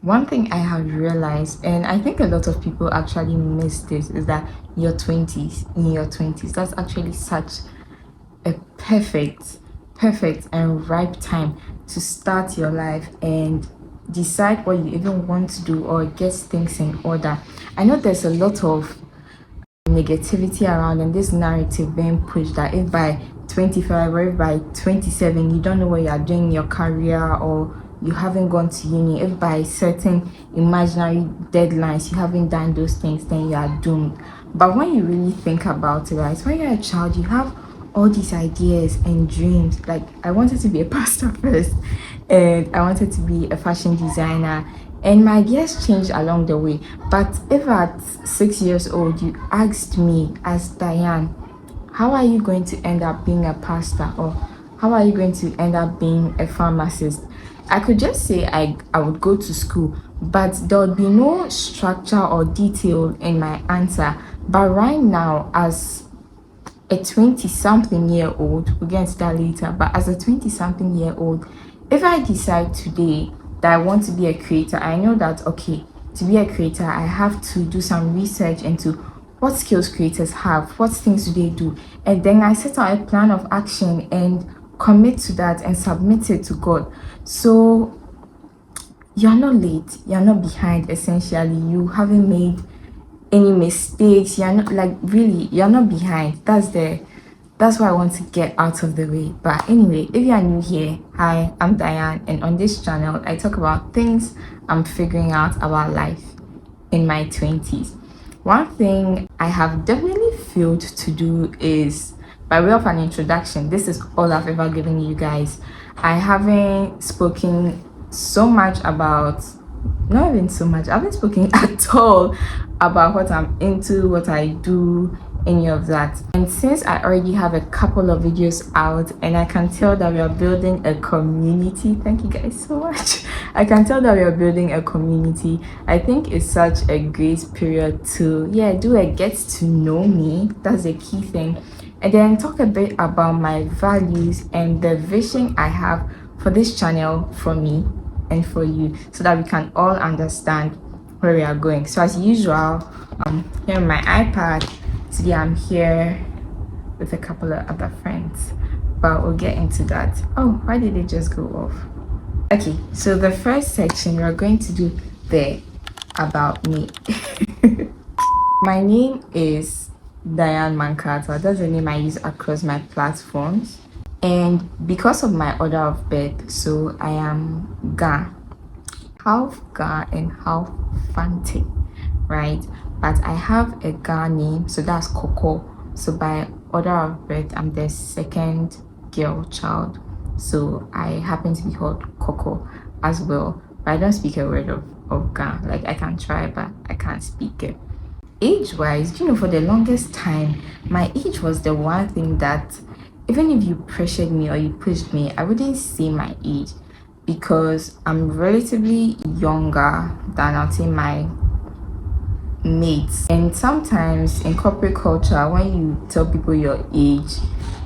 One thing I have realized, and I think a lot of people actually miss this, is that in your 20s, that's actually such a perfect and ripe time to start your life and decide what you even want to do or get things in order. I know there's a lot of negativity around and this narrative being pushed that if by 25 or if by 27 you don't know what you are doing in your career or you haven't gone to uni, if by certain imaginary deadlines you haven't done those things, then you are doomed. But when you really think about it, right, when you're a child, you have all these ideas and dreams. Like, I wanted to be a pastor first, and I wanted to be a fashion designer, and my ideas changed along the way. But if at 6 years old you asked me as Diane, how are you going to end up being a pastor, or how are you going to end up being a pharmacist, I could just say I would go to school, but there would be no structure or detail in my answer. But right now, as a 20 something year old, we'll get into that later, but as a 20 something year old, if I decide today that I want to be a creator, I know that, okay, to be a creator, I have to do some research into what skills creators have, what things do they do, and then I set out a plan of action and commit to that and submit it to God. So you're not late, you're not behind. Essentially, you haven't made any mistakes, you're not, like, really, you're not behind. That's what I want to get out of the way. But anyway, if you are new here, hi, I'm Diane, and on this channel I talk about things I'm figuring out about life in my 20s. One thing I have definitely failed to do is, by way of an introduction, this is all I've ever given you guys. I haven't spoken so much about, not even so much, I haven't spoken at all about what I'm into, what I do, any of that. And since I already have a couple of videos out and I can tell that we are building a community, thank you guys so much. I can tell that we are building a community. I think it's such a great period to, do a get to know me. That's the key thing. And then talk a bit about my values and the vision I have for this channel, for me and for you, so that we can all understand where we are going. So as usual, here on my iPad today, I'm here with a couple of other friends, but we'll get into that. Oh, why did it just go off? Okay, so the first section we're going to do the about me. My name is Diane Mankata. That's the name I use across my platforms, and because of my order of birth, so I am Ga, half Ga and half Fante, right? But I have a Ga name, so that's Coco. So by order of birth, I'm the second girl child, so I happen to be called Coco as well. But I don't speak a word of Ga. Like, I can try, but I can't speak it. Age-wise, for the longest time, my age was the one thing that, even if you pressured me or you pushed me, I wouldn't say my age, because I'm relatively younger than, I'll say, my mates. And sometimes in corporate culture, when you tell people your age,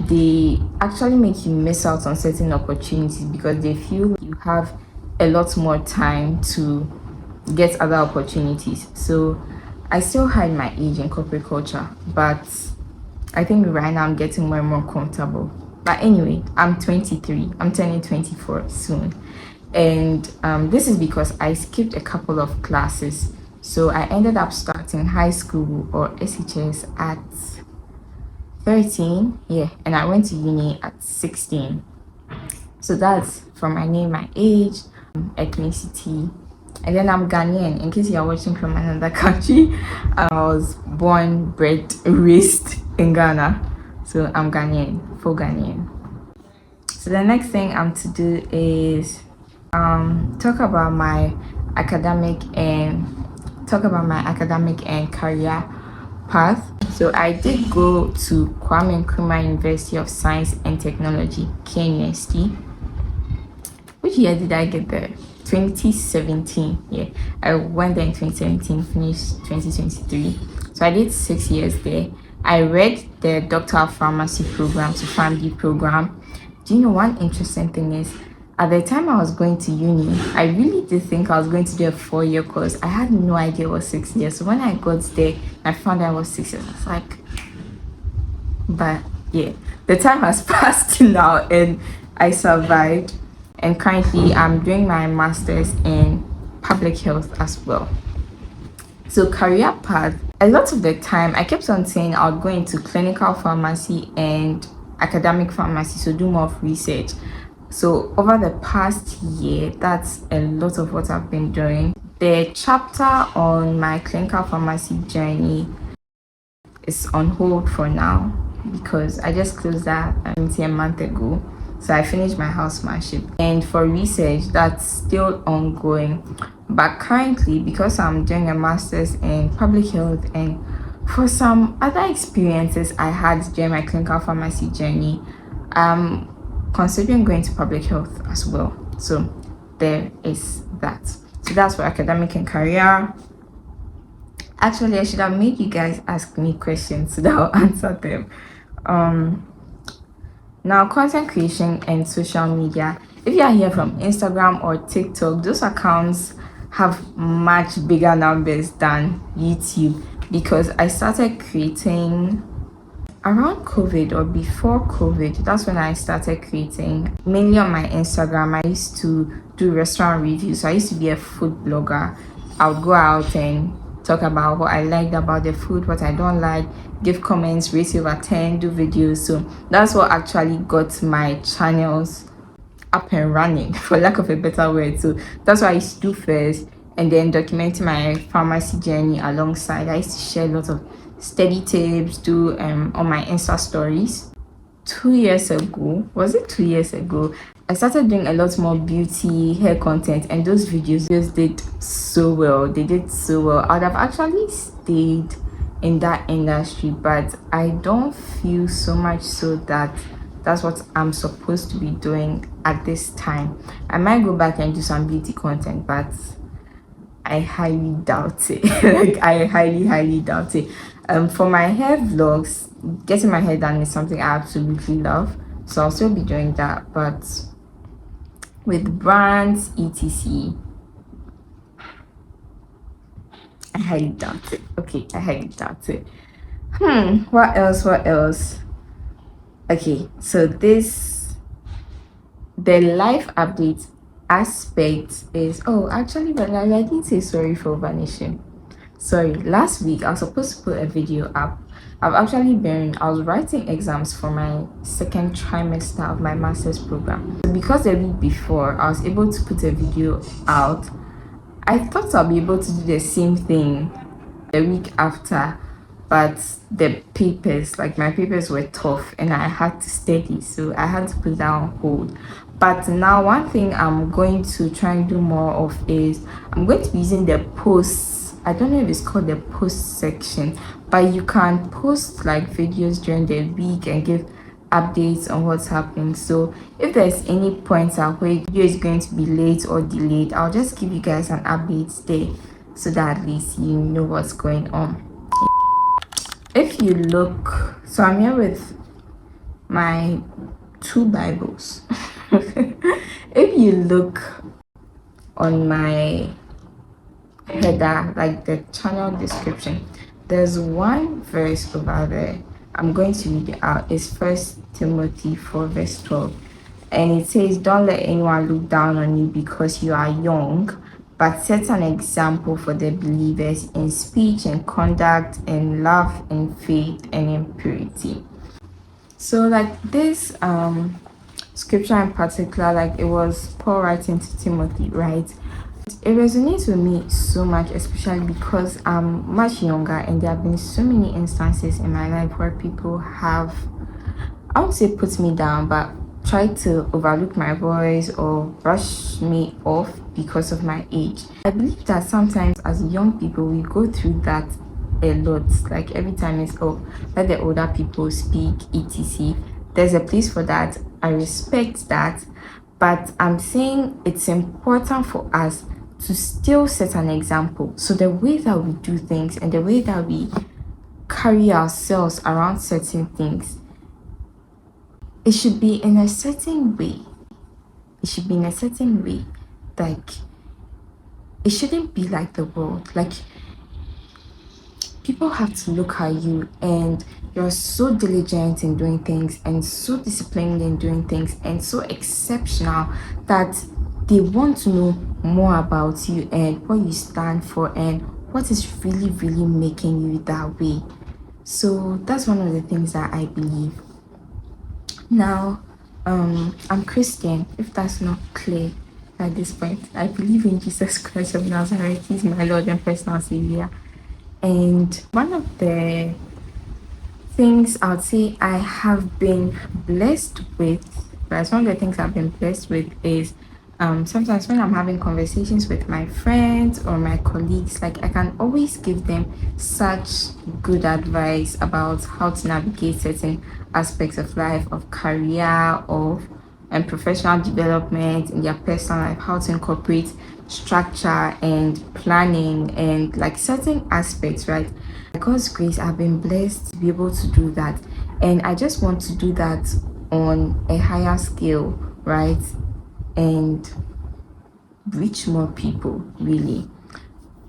they actually make you miss out on certain opportunities because they feel you have a lot more time to get other opportunities. So I still hide my age in corporate culture, but I think right now I'm getting more and more comfortable. But anyway, I'm 23. I'm turning 24 soon. And this is because I skipped a couple of classes. So I ended up starting high school, or SHS, at 13. Yeah, and I went to uni at 16. So that's from my name, my age, ethnicity. And then I'm Ghanaian, in case you're watching from another country. I was born, bred, raised in Ghana. So I'm Ghanaian, full Ghanaian. So the next thing I'm to do is talk about my academic and career path. So I did go to Kwame Nkrumah University of Science and Technology, KNUST. Which year did I get there? 2017. Yeah, I went there in 2017, finished 2023. So I did 6 years there. I read the Doctor of Pharmacy program to PharmD program. Do you know one interesting thing is At the time I was going to uni, I really did think I was going to do a 4-year course. I had no idea it was 6 years. So when I got there, I found out it was 6 years. I was like, but yeah, the time has passed now and I survived. And currently, I'm doing my master's in public health as well. So career path, a lot of the time I kept on saying I would go into clinical pharmacy and academic pharmacy, so do more of research. So over the past year, that's a lot of what I've been doing. The chapter on my clinical pharmacy journey is on hold for now because I just closed that a month ago. So I finished my housemanship, and for research that's still ongoing. But currently, because I'm doing a master's in public health and for some other experiences I had during my clinical pharmacy journey, I'm considering going to public health as well. So there is that. So that's for academic and career. Actually, I should have made you guys ask me questions so that I'll answer them. Now, content creation and social media. If you are here from Instagram or TikTok, those accounts have much bigger numbers than YouTube because I started creating around COVID or before COVID. That's when I started creating mainly on my Instagram. I used to do restaurant reviews. So I used to be a food blogger. I would go out and talk about what I liked about the food, what I don't like, give comments, rate over 10, do videos. So that's what actually got my channels up and running, for lack of a better word. So that's what I used to do first, and then documenting my pharmacy journey alongside. I used to share a lot of study tips, do on my Insta stories. 2 years ago, was it 2 years ago, I started doing a lot more beauty, hair content, and those videos just did so well. They did so well. I'd have actually stayed in that industry, but I don't feel so much so that that's what I'm supposed to be doing at this time. I might go back and do some beauty content, but I highly doubt it. Like, I highly doubt it. For my hair vlogs, getting my hair done is something I absolutely love, so I'll still be doing that. But with brands etc, I highly doubt it. Okay, I highly doubt it. What else? Okay, so the life update aspect is, oh, actually, but I didn't say sorry for vanishing. Sorry, last week I was supposed to put a video up. I was writing exams for my second trimester of my master's program. Because the week before I was able to put a video out, I thought I'll be able to do the same thing the week after, but the papers, like my papers were tough and I had to study, so I had to put that on hold. But now one thing I'm going to try and do more of is I'm going to be using the posts. I don't know if it's called the post section, but you can post like videos during the week and give updates on what's happening. So if there's any points at where video is going to be late or delayed, I'll just give you guys an update there so that at least you know what's going on. If you look, so I'm here with my 2 Bibles. If you look on my header, like the channel description, there's one verse over there. I'm going to read it out. It's 1 Timothy 4 verse 12, and it says, don't let anyone look down on you because you are young, but set an example for the believers in speech and conduct, in love, in faith, and in purity. So like this scripture in particular, like it was Paul writing to Timothy, right? It resonates with me so much, especially because I'm much younger and there have been so many instances in my life where people have, I won't say put me down, but try to overlook my voice or brush me off because of my age. I believe that sometimes as young people we go through that a lot. Like every time it's, oh, let the older people speak etc. There's a place for that. I respect that, but I'm saying it's important for us to still set an example. So the way that we do things and the way that we carry ourselves around certain things, it should be in a certain way. it should be in a certain way. Like, it shouldn't be like the world. Like, people have to look at you and you're so diligent in doing things and so disciplined in doing things and so exceptional that they want to know more about you and what you stand for and what is really, really making you that way. So that's one of the things that I believe. Now, I'm Christian, if that's not clear at this point. I believe in Jesus Christ of Nazareth. He's my Lord and personal Savior. And one of the things I would say I have been blessed with, right? One of the things I've been blessed with is sometimes when I'm having conversations with my friends or my colleagues, like I can always give them such good advice about how to navigate certain aspects of life, of career, of and professional development in their personal life, how to incorporate structure and planning and like certain aspects, right? By God's grace, I've been blessed to be able to do that. And I just want to do that on a higher scale, right? And reach more people, really.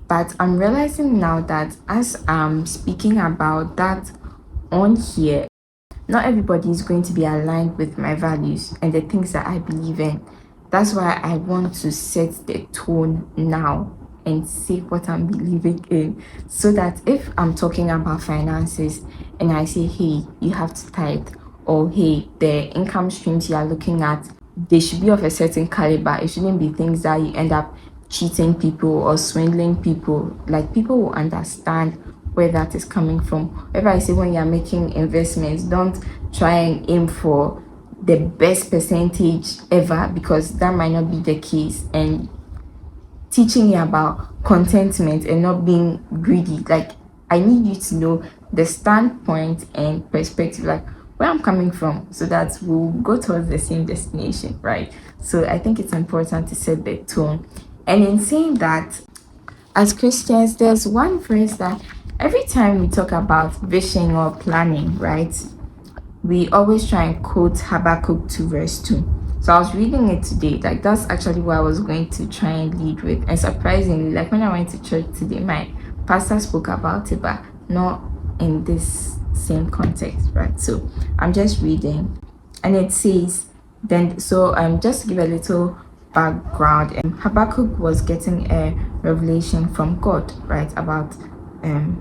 But I'm realizing now that as I'm speaking about that on here, not everybody is going to be aligned with my values and the things that I believe in. That's why I want to set the tone now and say what I'm believing in, so that if I'm talking about finances and I say, hey, you have to tithe, or hey, the income streams you are looking at, they should be of a certain caliber. It shouldn't be things that you end up cheating people or swindling people. Like, people will understand where that is coming from. Whenever I say when you're making investments, don't try and aim for the best percentage ever, because that might not be the case. And teaching you about contentment and not being greedy, like, I need you to know the standpoint and perspective, like where I'm coming from, so that we'll go towards the same destination, right? So I think it's important to set the tone. And in saying that, as Christians, there's one phrase that every time we talk about vision or planning, right, we always try and quote Habakkuk 2 verse 2. So I was reading it today. Like, that's actually what I was going to try and lead with. And surprisingly, like when I went to church today, my pastor spoke about it, but not in this same context, right? So I'm just reading, and it says, then, so just to give a little background, Habakkuk was getting a revelation from God, right, about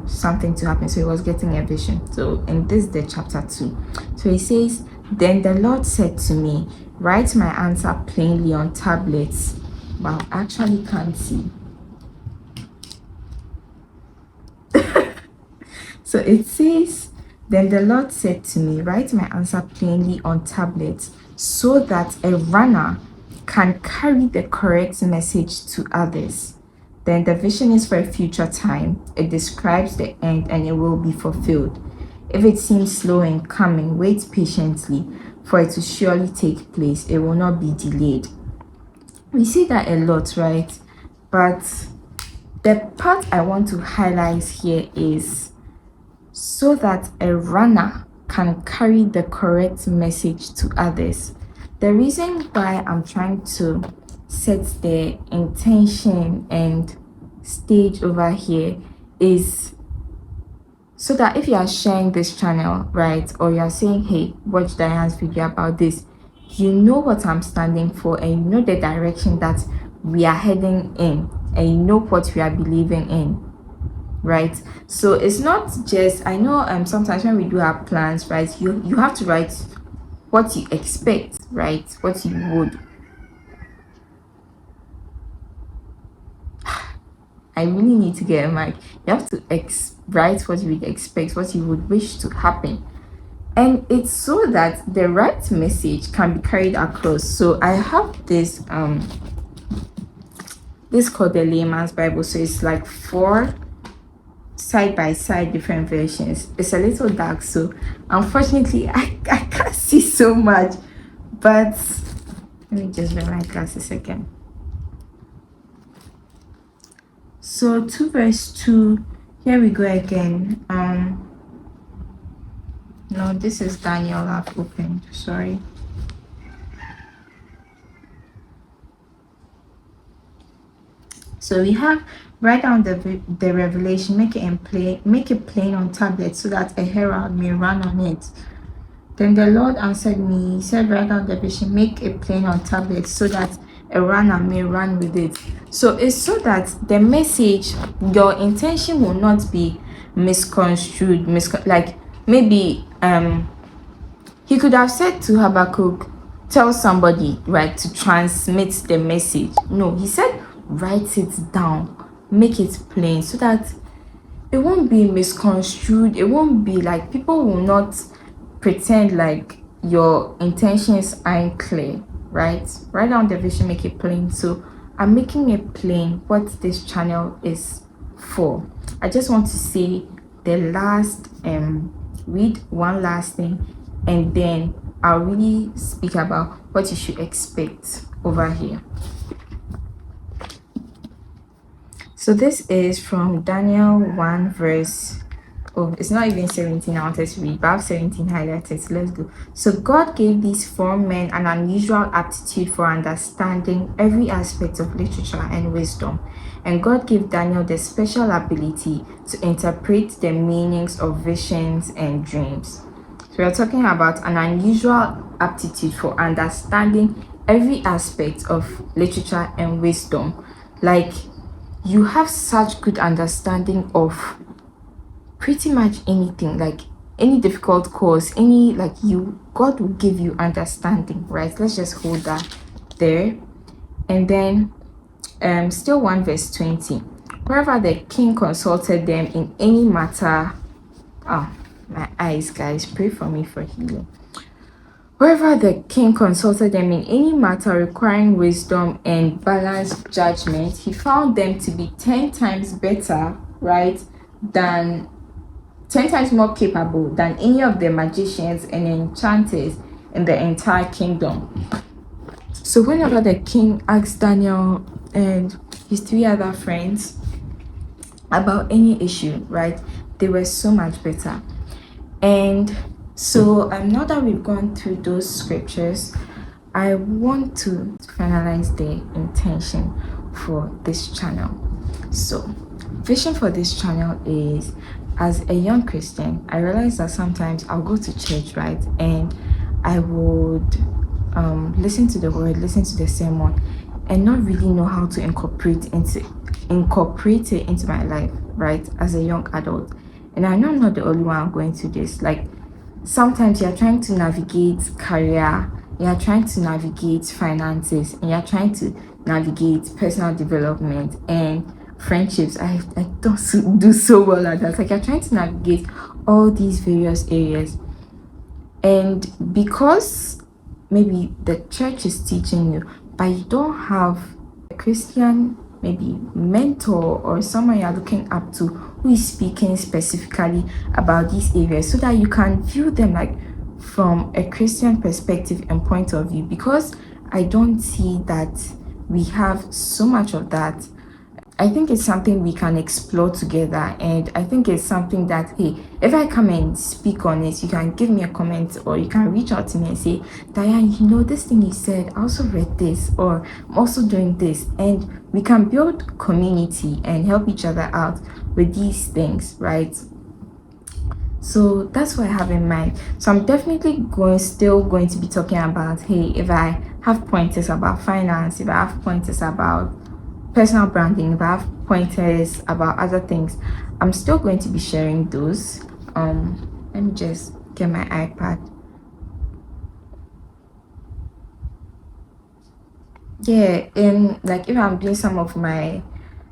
something to happen. So he was getting a vision. So in this, the chapter 2, so he says, then the Lord said to me, write my answer plainly on tablets. Wow, I actually can't see. So it says, then the Lord said to me, write my answer plainly on tablets, so that a runner can carry the correct message to others. Then the vision is for a future time. It describes the end and it will be fulfilled. If it seems slow in coming, wait patiently, for it will surely take place. It will not be delayed. We see that a lot, right? But the part I want to highlight here is so that a runner can carry the correct message to others. The reason why I'm trying to set the intention and stage over here is so that if you are sharing this channel, right, or you are saying, hey, watch Diane's video about this, you know what I'm standing for and you know the direction that we are heading in, and you know what we are believing in, right? So it's not just, I know sometimes when we do our plans, right, you have to write what you expect, right, what you would. I really need to get a mic. You have to write what you would expect, what you would wish to happen, and it's so that the right message can be carried across. So I have this this called the Layman's Bible. So it's like 4 side by side different versions. It's a little dark, so unfortunately I can't see so much, but let me just wear my glasses again. So 2 verse 2, here we go again. No, this is Daniel I've opened, sorry. So we have write down the revelation, make it plain on tablet so that a herald may run on it. Then the Lord answered me, he said, write down the vision, make it plain on tablets so that a runner may run with it. So it's so that the message, your intention will not be misconstrued, like maybe he could have said to Habakkuk, tell somebody, right, to transmit the message. No, he said, write it down, make it plain so that it won't be misconstrued. It won't be like people will not pretend like your intentions aren't clear, right? Write down the vision, make it plain. So I'm making it plain what this channel is for. I just want to say the last read one last thing, and then I'll really speak about what you should expect over here. So this is from Daniel 1 verse, oh, it's not even 17 I wanted to read, but I have 17 highlighted, so let's go. So God gave these 4 men an unusual aptitude for understanding every aspect of literature and wisdom. And God gave Daniel the special ability to interpret the meanings of visions and dreams. So we're talking about an unusual aptitude for understanding every aspect of literature and wisdom. Like, you have such good understanding of pretty much anything, like any difficult course, any, like, you, God will give you understanding, right? Let's just hold that there. And then still 1 verse 20, wherever the king consulted them in any matter, oh my eyes, guys, pray for me for healing. Wherever the king consulted them in any matter requiring wisdom and balanced judgment, he found them to be 10 times better, right, than 10 times more capable than any of the magicians and enchanters in the entire kingdom. So whenever the king asked Daniel and his 3 other friends about any issue, right, they were so much better. And so now that we've gone through those scriptures, I want to finalize the intention for this channel. So vision for this channel is, as a young Christian, I realize that sometimes I'll go to church, right, and I would listen to the word, listen to the sermon, and not really know how to incorporate it into my life, right, as a young adult. And I know I'm not the only one going through this. Like, sometimes you're trying to navigate career, you're trying to navigate finances, and you're trying to navigate personal development and friendships. I don't do so well at that. Like, you're trying to navigate all these various areas, and because maybe the church is teaching you, but you don't have a Christian maybe mentor or someone you're looking up to who is speaking specifically about these areas, so that you can view them like from a Christian perspective and point of view. Because I don't see that we have so much of that, I think it's something we can explore together. And I think it's something that, hey, if I come and speak on it, you can give me a comment, or you can reach out to me and say, Diane, you know, this thing you said, I also read this, or I'm also doing this. And we can build community and help each other out with these things, right? So that's what I have in mind. So I'm definitely still going to be talking about, hey, if I have pointers about finance, if I have pointers about personal branding, if I have pointers about other things, I'm still going to be sharing those. Let me just get my iPad. Yeah, and like, if I'm doing some of my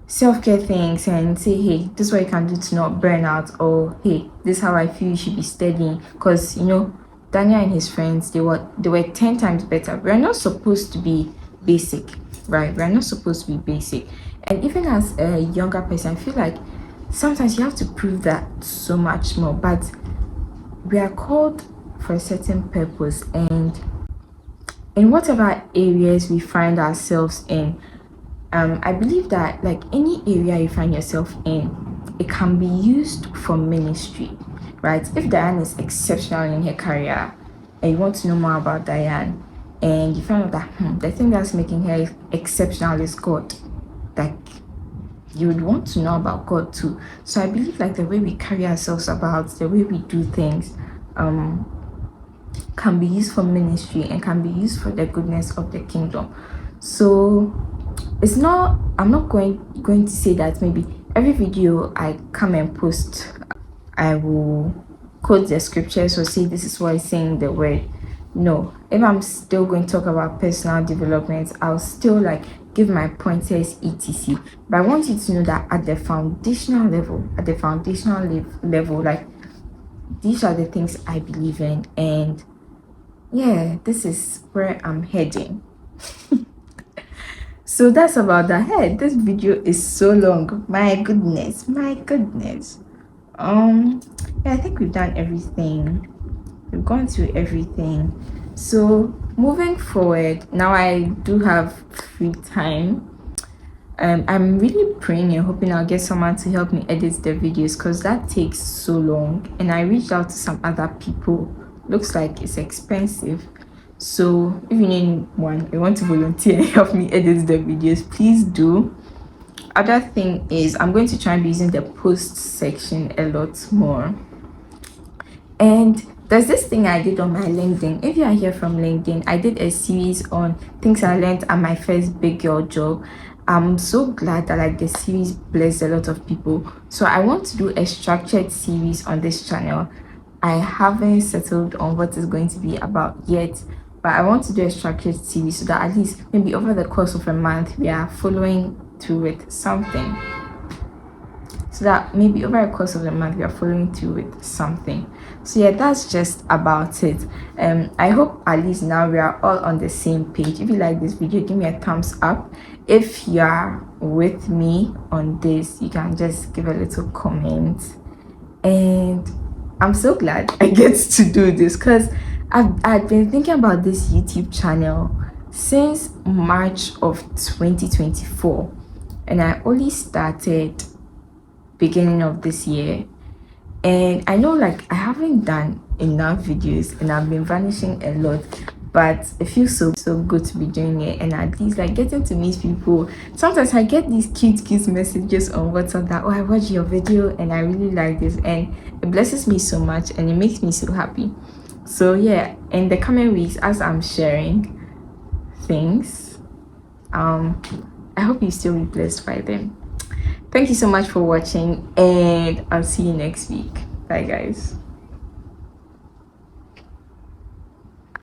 self-care things and say, hey, this is what you can do to not burn out, or hey, this is how I feel you should be studying. Because, you know, Daniel and his friends, they were 10 times better. We're not supposed to be basic, right? We're not supposed to be basic. And even as a younger person, I feel like sometimes you have to prove that so much more. But we are called for a certain purpose, and in whatever areas we find ourselves in, I believe that, like, any area you find yourself in, it can be used for ministry, right? If Diane is exceptional in her career and you want to know more about Diane, and you find out that the thing that's making her exceptional is God, like, you would want to know about God too. So I believe like the way we carry ourselves about, the way we do things, can be used for ministry and can be used for the goodness of the kingdom. So it's not, I'm not going to say that maybe every video I come and post I will quote the scriptures or say this is what is saying the word. No, if I'm still going to talk about personal development, I'll still like give my pointers etc. But I want you to know that at the foundational level, like these are the things I believe in, and yeah, this is where I'm heading. So that's about that. Hey, this video is so long. My goodness. Yeah, I think we've done everything. We've gone through everything. So moving forward, now I do have free time. I'm really praying and hoping I'll get someone to help me edit the videos because that takes so long. And I reached out to some other people. Looks like it's expensive. So if you need one, you want to volunteer and help me edit the videos, please do. Other thing is I'm going to try and be using the post section a lot more. And there's this thing I did on my LinkedIn. If you are here from LinkedIn, I did a series on things I learned at my first big girl job. I'm so glad that like the series blessed a lot of people. So I want to do a structured series on this channel. I haven't settled on what it's going to be about yet, but I want to do a structured series so that at least maybe over the course of a month we are following through with something. So that maybe over the course of the month we are following through with something. So yeah, that's just about it. I hope at least now we are all on the same page. If you like this video, give me a thumbs up. If you are with me on this, you can just give a little comment. And I'm so glad I get to do this because I've been thinking about this YouTube channel since March of 2024, and I only started beginning of this year. And I know like I haven't done enough videos and I've been vanishing a lot, but it feels so good to be doing it, and at least like getting to meet people. Sometimes I get these cute messages on WhatsApp that, oh, I watched your video and I really like this, and it blesses me so much and it makes me so happy. So yeah, in the coming weeks as I'm sharing things, I hope you still be blessed by them. Thank you so much for watching, and I'll see you next week. Bye guys.